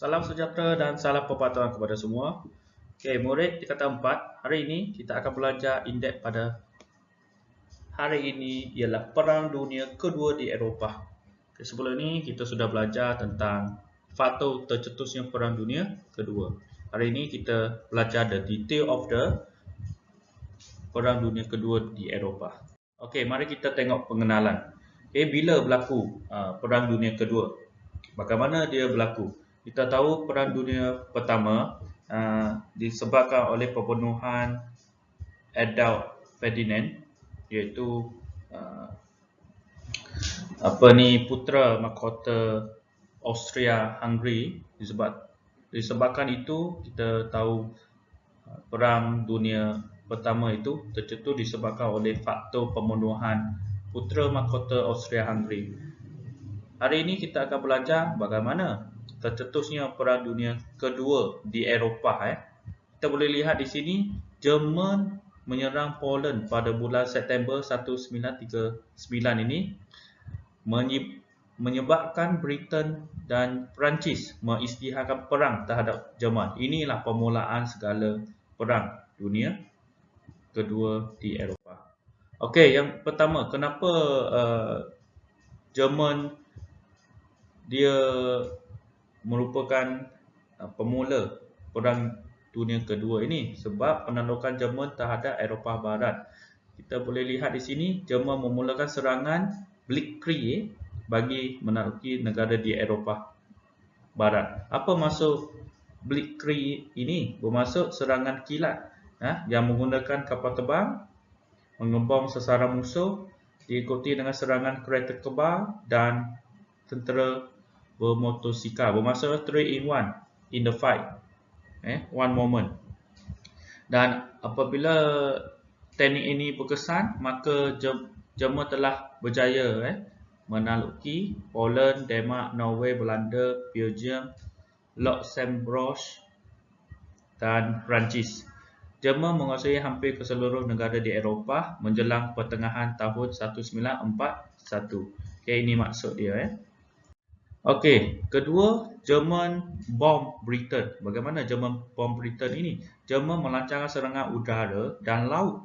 Salam sejahtera dan salam perpatuhan kepada semua. Okey, murid di kata 4. Hari ini kita akan belajar in-depth pada hari ini ialah Perang Dunia Kedua di Eropah. Okay, sebelum ini kita sudah belajar tentang faktor tercetusnya Perang Dunia Kedua. Hari ini kita belajar the detail of the Perang Dunia Kedua di Eropah. Okey, mari kita tengok pengenalan. Okay, bila berlaku Perang Dunia Kedua? Bagaimana dia berlaku? Kita tahu Perang Dunia Pertama disebabkan oleh pembunuhan Adolf Ferdinand, iaitu putera mahkota Austria-Hungary. Disebabkan itu kita tahu Perang Dunia Pertama itu tercetus disebabkan oleh faktor pembunuhan putera mahkota Austria-Hungary. Hari ini kita akan belajar bagaimana tercetusnya Perang Dunia Kedua di Eropah. Kita boleh lihat di sini, Jerman menyerang Poland pada bulan September 1939 ini, menyebabkan Britain dan Perancis mengisytiharkan perang terhadap Jerman. Inilah permulaan segala Perang Dunia Kedua di Eropah. Okey, yang pertama, kenapa Jerman dia merupakan pemula Perang Dunia Kedua ini? Sebab penaklukan Jerman terhadap Eropah Barat. Kita boleh lihat di sini, Jerman memulakan serangan Blitzkrieg bagi menakluki negara di Eropah Barat. Apa maksud Blitzkrieg ini? Bermaksud serangan kilat yang menggunakan kapal terbang mengebom sasaran musuh, diikuti dengan serangan kereta kebal dan tentera bermotosikal. Bermaksud 3 in 1 in the fight, one moment. Dan apabila teknik ini berkesan, maka Jerman telah berjaya menakluki Poland, Denmark, Norway, Belanda, Belgium, Luxembourg dan Perancis. Jerman menguasai hampir keseluruh negara di Eropah menjelang pertengahan tahun 1941. Okay, ini maksud dia. Okey, kedua, Jerman bom Britain. Bagaimana Jerman bom Britain ini? Jerman melancarkan serangan udara dan laut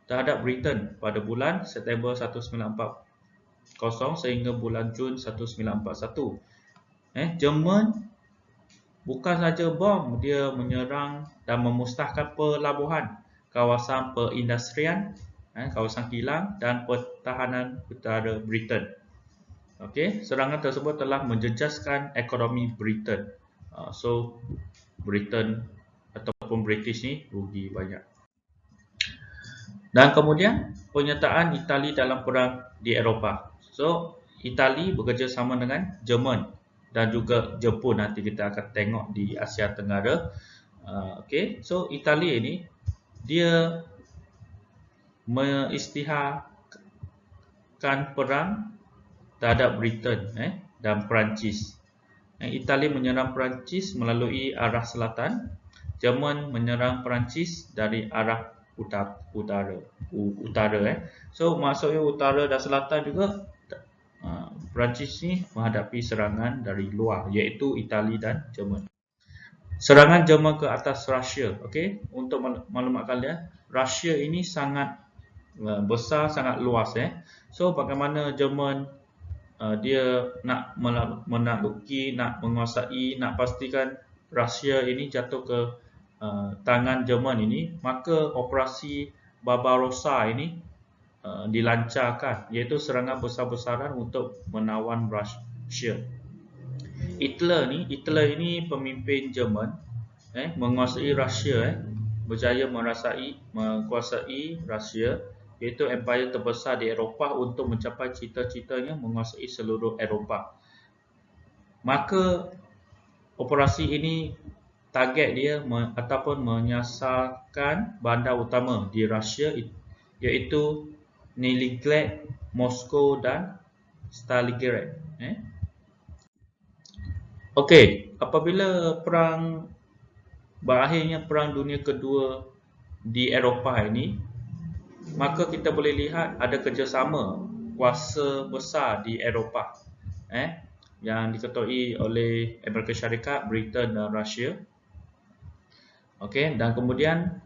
terhadap Britain pada bulan September 1940 sehingga bulan Jun 1941. Jerman bukan saja bom, dia menyerang dan memusnahkan pelabuhan, kawasan perindustrian, kawasan kilang dan pertahanan utara Britain. Okey, serangan tersebut telah menjejaskan ekonomi Britain. So Britain ataupun British ni rugi banyak. Dan kemudian penyertaan Itali dalam perang di Eropah. So Itali bekerjasama dengan Jerman dan juga Jepun. Nanti kita akan tengok di Asia Tenggara. Okey, so Itali ini dia mengisytiharkan perang terhadap Britain dan Perancis. Itali menyerang Perancis melalui arah selatan, Jerman menyerang Perancis dari arah utara. So maksudnya utara dan selatan juga, Perancis ni menghadapi serangan dari luar, iaitu Itali dan Jerman. Serangan Jerman ke atas Rusia. Okey, untuk maklumat kalian, Rusia ini sangat besar, sangat luas. So bagaimana Jerman dia nak menakluki, nak menguasai, nak pastikan Rusia ini jatuh ke tangan Jerman ini, maka operasi Barbarossa ini dilancarkan, iaitu serangan besar-besaran untuk menawan Rusia. Hitler ini pemimpin Jerman, menguasai Rusia, berjaya menguasai Rusia, iaitu empire terbesar di Eropah, untuk mencapai cita-citanya menguasai seluruh Eropah. Maka operasi ini target dia ataupun menyasarkan bandar utama di Rusia, iaitu Leningrad, Moskow dan Stalingrad. Okey, apabila berakhirnya Perang Dunia Kedua di Eropah ini, maka kita boleh lihat ada kerjasama kuasa besar di Eropah. yang diketuai oleh Amerika Syarikat, Britain dan Rusia. Okey, dan kemudian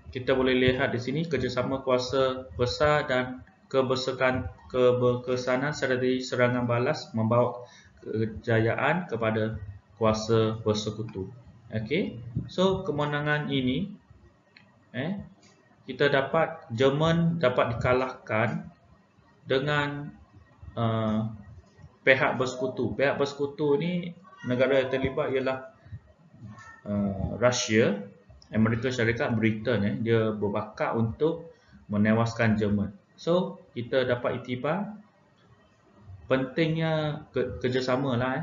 kita boleh lihat di sini kerjasama kuasa besar dan keberkesanan strategi serangan balas membawa kejayaan kepada kuasa bersekutu. Okey, so kemenangan ini kita dapat Jerman dapat dikalahkan dengan pihak bersekutu. Pihak bersekutu ni negara yang terlibat ialah Rusia, Amerika Syarikat, Britain. Dia berbakat untuk menewaskan Jerman. So kita dapat iktibar pentingnya kerjasama lah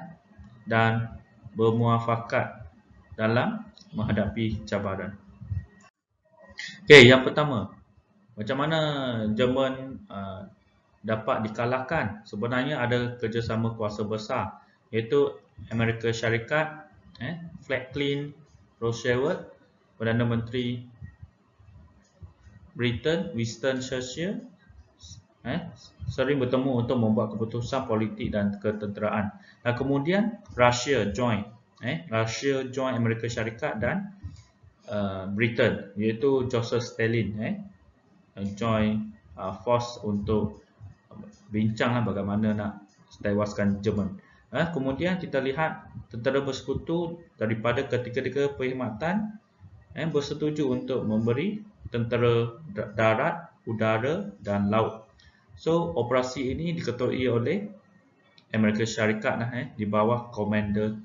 dan bermuafakat dalam menghadapi cabaran. Okey, yang pertama, macam mana Jerman dapat dikalahkan? Sebenarnya ada kerjasama kuasa besar, iaitu Amerika Syarikat, Franklin Roosevelt, Perdana Menteri Britain Winston Churchill sering bertemu untuk membuat keputusan politik dan ketenteraan. Dan kemudian Rusia join Amerika Syarikat dan Britain, iaitu Joseph Stalin join force untuk bincanglah bagaimana nak tewaskan Jerman. Kemudian kita lihat tentera bersekutu daripada ketiga-tiga perkhidmatan bersetuju untuk memberi tentera darat, udara dan laut. So operasi ini diketuai oleh Amerika Syarikat di bawah komander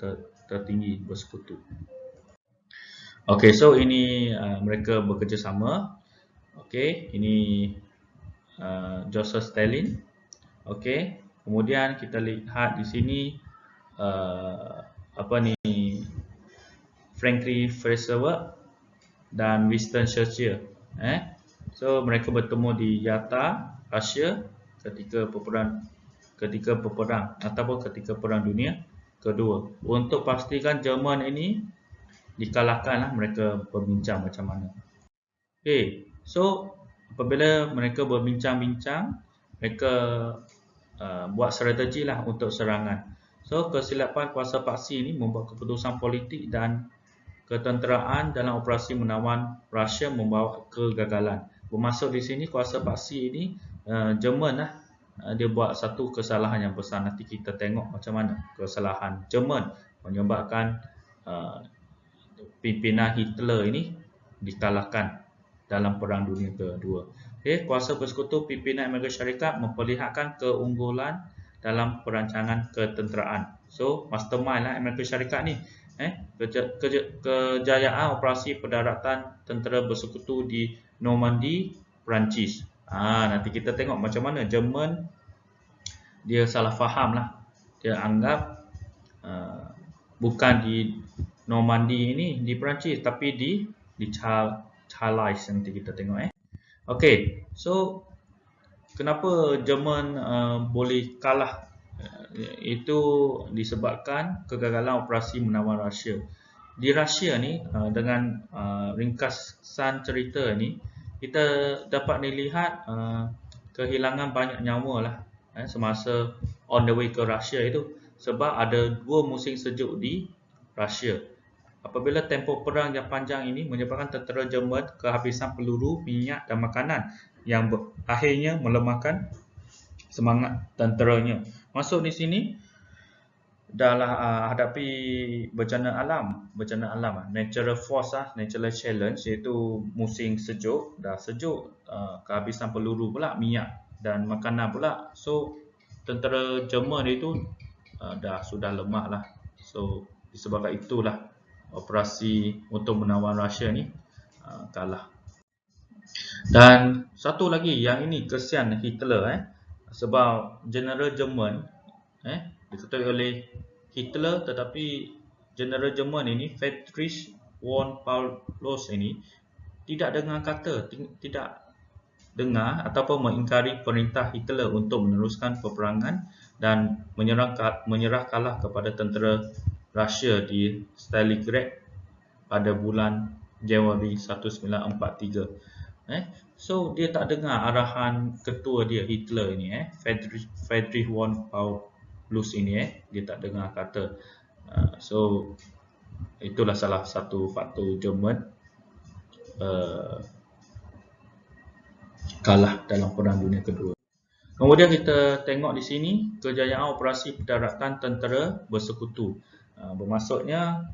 tertinggi bersekutu. Okey, so ini mereka bekerjasama. Okey, ini Joseph Stalin. Okey, kemudian kita lihat di sini Franklin Roosevelt dan Winston Churchill. So mereka bertemu di Yalta, Rusia ketika peperang ataupun ketika Perang Dunia Kedua. Untuk pastikan Jerman ini dikalahkanlah, mereka berbincang macam mana. Okey, so apabila mereka berbincang-bincang, mereka buat strategi lah untuk serangan. So kesilapan kuasa paksi ini membuat keputusan politik dan ketenteraan dalam operasi menawan Rusia membawa kegagalan. Bermaksud di sini kuasa paksi ini Jerman dia buat satu kesalahan yang besar. Nanti kita tengok macam mana kesalahan Jerman menyebabkan pimpinan Hitler ini dikalahkan dalam Perang Dunia Kedua. Okay, kuasa bersekutu pimpinan Amerika Syarikat memperlihatkan keunggulan dalam perancangan ketenteraan. So mastermind lah Amerika Syarikat ni. Kejayaan operasi pendaratan tentera bersekutu di Normandy, Perancis. Nanti kita tengok macam mana Jerman dia salah faham lah. Dia anggap bukan di Normandy ini di Perancis, tapi di Charles. Nanti kita tengok. Okey, so kenapa Jerman boleh kalah? Itu disebabkan kegagalan operasi menawan Rusia. Di Rusia ni dengan ringkasan cerita ni kita dapat dilihat kehilangan banyak nyawa lah semasa on the way ke Rusia itu, sebab ada 2 musim sejuk di Rusia. Apabila tempoh perang yang panjang ini menyebabkan tentera Jerman kehabisan peluru, minyak dan makanan yang akhirnya melemahkan semangat tenteranya. Masuk di sini dalam hadapi bencana alam, natural force natural challenge, iaitu musim sejuk, dah sejuk, kehabisan peluru pula, minyak dan makanan pula. So tentera Jerman itu sudah lemah lah. So disebabkan itulah operasi untuk menawan Rusia ni kalah. Dan satu lagi yang ini kesian Hitler sebab General Jerman diketuai oleh Hitler, tetapi General Jerman ini Friedrich von Paulus ini tidak dengar ataupun mengingkari perintah Hitler untuk meneruskan peperangan dan menyerah kalah kepada tentera Rusia di Stalingrad pada bulan Januari 1943. So dia tak dengar arahan ketua dia Hitler ini, Friedrich von Paulus. loose ini dia tak dengar kata. So itulah salah satu faktor Jerman kalah dalam Perang Dunia Kedua. Kemudian kita tengok di sini kejayaan operasi pendaratan tentera bersekutu. Bermaksudnya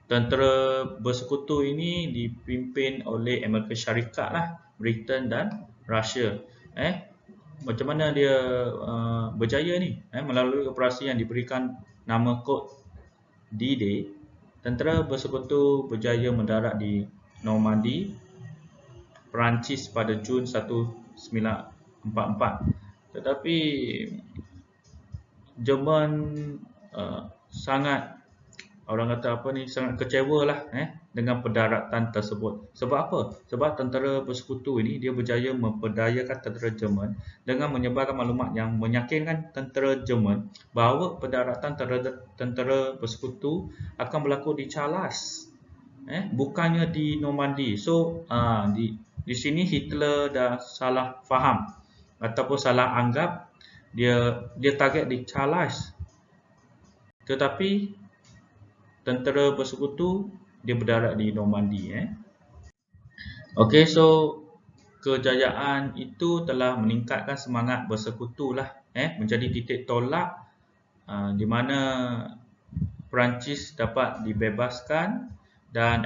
tentera bersekutu ini dipimpin oleh Amerika Syarikat lah, Britain dan Russia. Macam mana dia berjaya ni? Melalui operasi yang diberikan nama kod D-Day, tentera bersekutu berjaya mendarat di Normandy, Perancis pada Jun 1944. Tetapi Jerman sangat sangat kecewalah dengan pendaratan tersebut. Sebab apa? Sebab tentera bersekutu ini dia berjaya memperdayakan tentera Jerman dengan menyebarkan maklumat yang meyakinkan tentera Jerman bahawa pendaratan tentera bersekutu akan berlaku di Charles, bukannya di Normandy. So di sini Hitler dah salah faham ataupun salah anggap dia target di Charles. Tetapi tentera bersekutu dia berdarat di Normandy. Okey, so kejayaan itu telah meningkatkan semangat bersekutu lah, menjadi titik tolak di mana Perancis dapat dibebaskan dan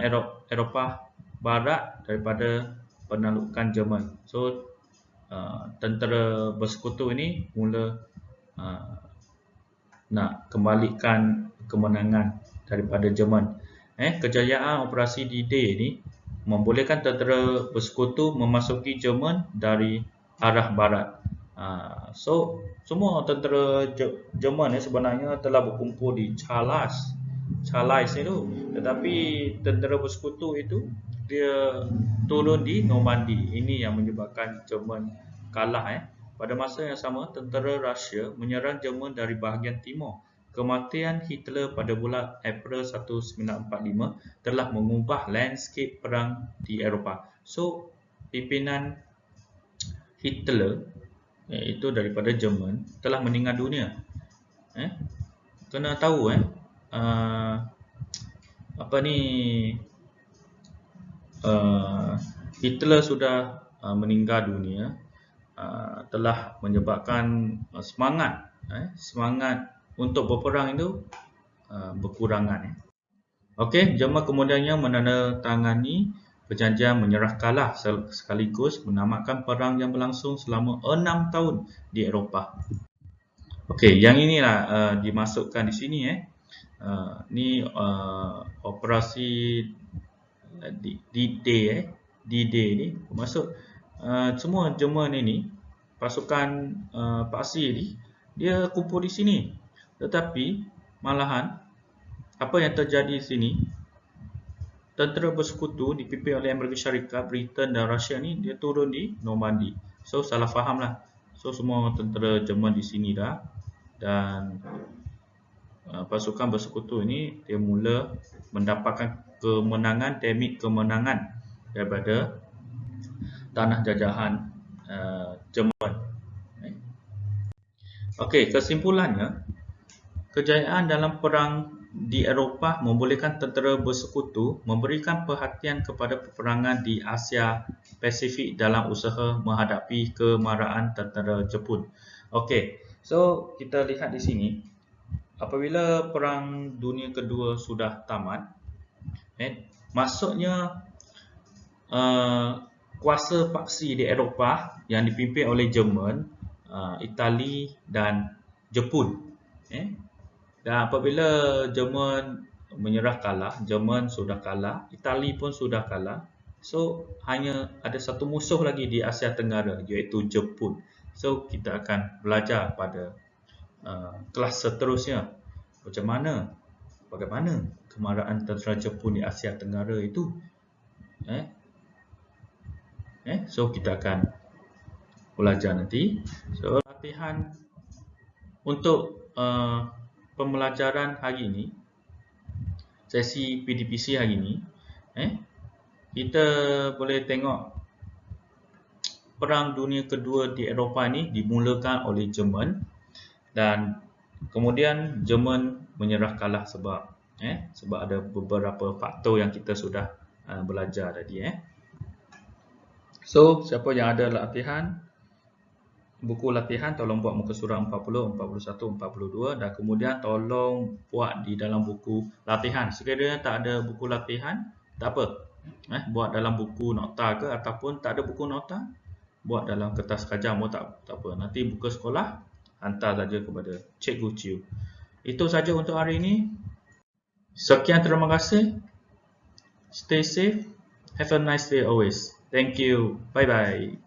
Eropah Barat daripada penaklukan Jerman. So tentera bersekutu ini mula nak kembalikan kemenangan daripada Jerman. Kejayaan operasi D-Day ini membolehkan tentera bersekutu memasuki Jerman dari arah barat. So semua tentera Jerman sebenarnya telah berkumpul di Charles itu, tetapi tentera bersekutu itu dia turun di Normandy. Ini yang menyebabkan Jerman kalah. Pada masa yang sama, tentera Rusia menyerang Jerman dari bahagian timur. Kematian Hitler pada bulan April 1945 telah mengubah landscape perang di Eropah. So, pimpinan Hitler iaitu daripada Jerman telah meninggal dunia. Kena tahu Hitler sudah meninggal dunia, telah menyebabkan semangat untuk berperang itu berkurangan. Okey, Jerman kemudiannya menandatangani perjanjian menyerah kalah sekaligus menamatkan perang yang berlangsung selama 6 tahun di Eropah. Okey, yang inilah dimasukkan di sini ni operasi D-Day ni bermaksud semua Jerman ini, pasukan paksi ni dia kumpul di sini. Tetapi malahan apa yang terjadi di sini, tentera bersekutu dipimpin oleh Amerika Syarikat, Britain dan Rusia ni dia turun di Normandy. So salah faham lah. So semua tentera Jerman di sini dah, dan pasukan bersekutu ini dia mula mendapatkan kemenangan demi kemenangan daripada tanah jajahan Jerman. Okey, kesimpulannya, kejayaan dalam perang di Eropah membolehkan tentera bersekutu memberikan perhatian kepada peperangan di Asia Pasifik dalam usaha menghadapi kemarahan tentera Jepun. Okey, so kita lihat di sini, apabila Perang Dunia Kedua sudah tamat, maksudnya kuasa paksi di Eropah yang dipimpin oleh Jerman, Itali dan Jepun. Dan apabila Jerman menyerah kalah, Jerman sudah kalah, Itali pun sudah kalah. So hanya ada satu musuh lagi di Asia Tenggara, iaitu Jepun. So kita akan belajar pada kelas seterusnya bagaimana kemarahan tentera Jepun di Asia Tenggara itu. So kita akan belajar nanti. So latihan untuk pembelajaran hari ini, sesi PDPC hari ini, kita boleh tengok Perang Dunia Kedua di Eropah ini dimulakan oleh Jerman. Dan kemudian Jerman menyerah kalah sebab ada beberapa faktor yang kita sudah belajar tadi. So, siapa yang ada latihan, buku latihan tolong buat muka surat 40, 41, 42 dan kemudian tolong buat di dalam buku latihan. Sekiranya tak ada buku latihan, tak apa. Buat dalam buku nota ke ataupun tak ada buku nota, buat dalam kertas kajang pun tak apa. Nanti buka sekolah, hantar saja kepada Cikgu Ciu. Itu saja untuk hari ini. Sekian, terima kasih. Stay safe. Have a nice day always. Thank you. Bye bye.